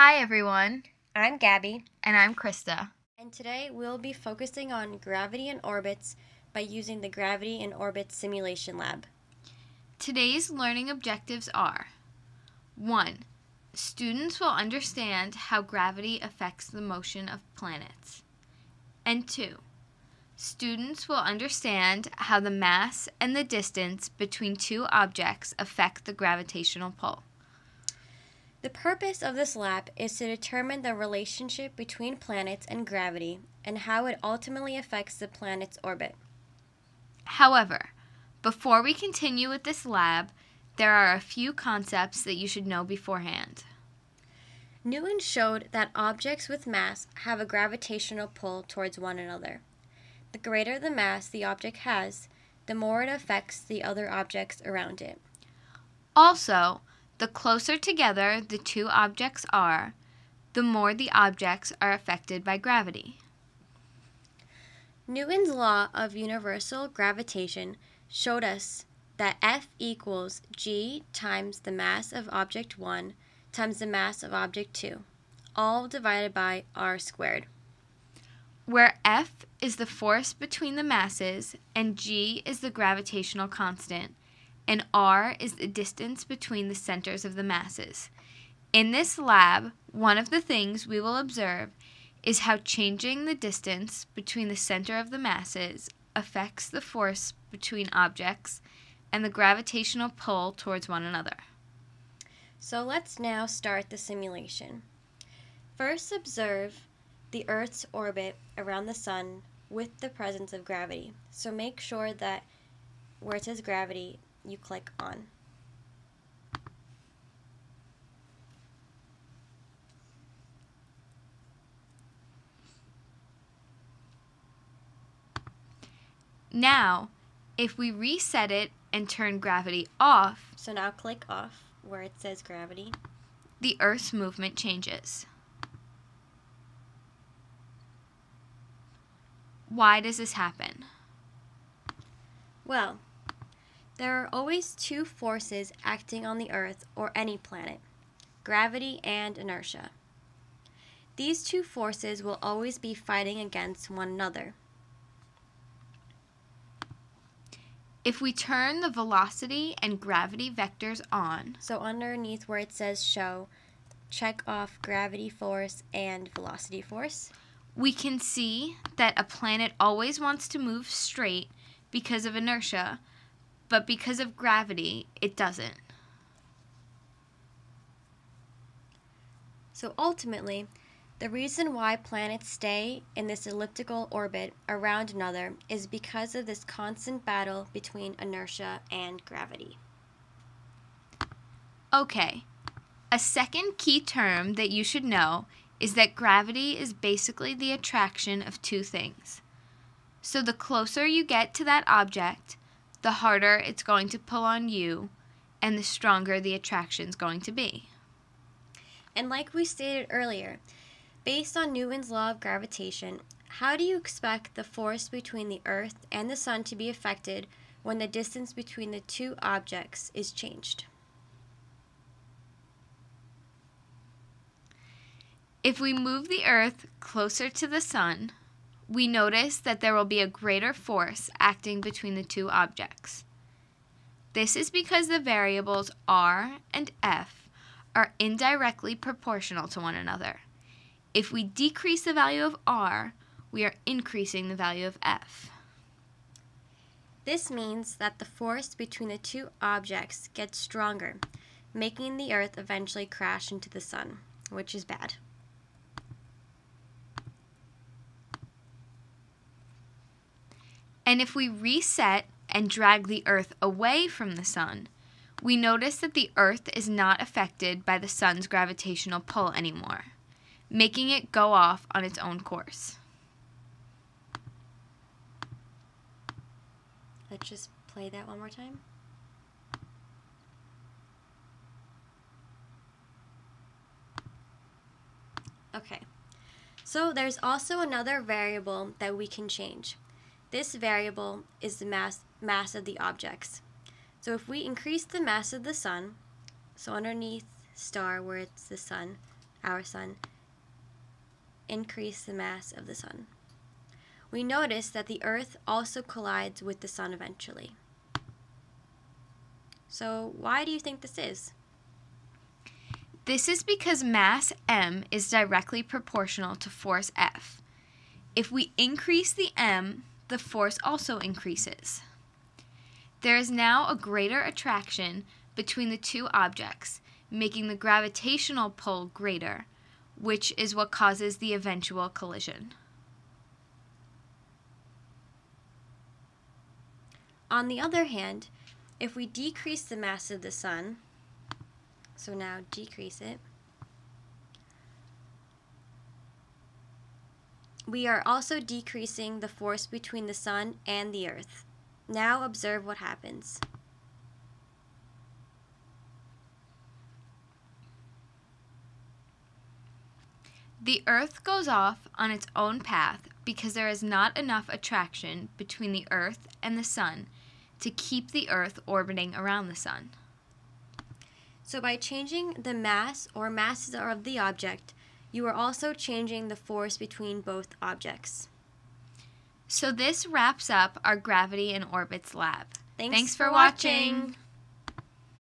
Hi everyone, I'm Gabby, and I'm Krista. and today we'll be focusing on gravity and orbits by using the Gravity and Orbit Simulation Lab. Today's learning objectives are 1. Students will understand how gravity affects the motion of planets. And 2. Students will understand how the mass and the distance between two objects affect the gravitational pull. The purpose of this lab is to determine the relationship between planets and gravity and how it ultimately affects the planet's orbit. However, before we continue with this lab, there are a few concepts that you should know beforehand. Newton showed that objects with mass have a gravitational pull towards one another. The greater the mass the object has, the more it affects the other objects around it. Also, the closer together the two objects are, the more the objects are affected by gravity. Newton's law of universal gravitation showed us that F equals g times the mass of object 1 times the mass of object 2, all divided by r squared. Where F is the force between the masses and g is the gravitational constant, and r is the distance between the centers of the masses. In this lab, one of the things we will observe is how changing the distance between the center of the masses affects the force between objects and the gravitational pull towards one another. So let's now start the simulation. First, observe the Earth's orbit around the Sun with the presence of gravity. So make sure that where it says gravity, you click on. Now, if we reset it and turn gravity off, So now click off where it says gravity. the Earth's movement changes. Why does this happen? Well, there are always two forces acting on the Earth or any planet, gravity and inertia. These two forces will always be fighting against one another. If we turn the velocity and gravity vectors on, So underneath where it says show, check off gravity force and velocity force. we can see that a planet always wants to move straight because of inertia, but because of gravity, it doesn't. So ultimately, the reason why planets stay in this elliptical orbit around another is because of this constant battle between inertia and gravity. Okay, a second key term that you should know is that gravity is basically the attraction of two things. So the closer you get to that object, the harder it's going to pull on you, and the stronger the attraction's going to be. And like we stated earlier, based on Newton's law of gravitation, how do you expect the force between the Earth and the Sun to be affected when the distance between the two objects is changed? If we move the Earth closer to the Sun, we notice that there will be a greater force acting between the two objects. This is because the variables r and f are indirectly proportional to one another. If we decrease the value of r, we are increasing the value of f. This means that the force between the two objects gets stronger, making the Earth eventually crash into the Sun, which is bad. And if we reset and drag the Earth away from the Sun, we notice that the Earth is not affected by the Sun's gravitational pull anymore, making it go off on its own course. Let's just play that one more time. Okay, so there's also another variable that we can change. This variable is the mass of the objects. So if we increase the mass of the Sun, so underneath star where it's the Sun, our sun, increase the mass of the sun. We notice that the Earth also collides with the sun eventually. So why do you think this is? This is because mass m is directly proportional to force F. If we increase the m, the force also increases. There is now a greater attraction between the two objects, making the gravitational pull greater, which is what causes the eventual collision. On the other hand, if we decrease the mass of the sun, so now decrease it, we are also decreasing the force between the sun and the Earth. Now observe what happens. The Earth goes off on its own path because there is not enough attraction between the Earth and the sun to keep the Earth orbiting around the sun. So by changing the mass or masses of the object, you are also changing the force between both objects. So this wraps up our Gravity in Orbits lab. Thanks for watching.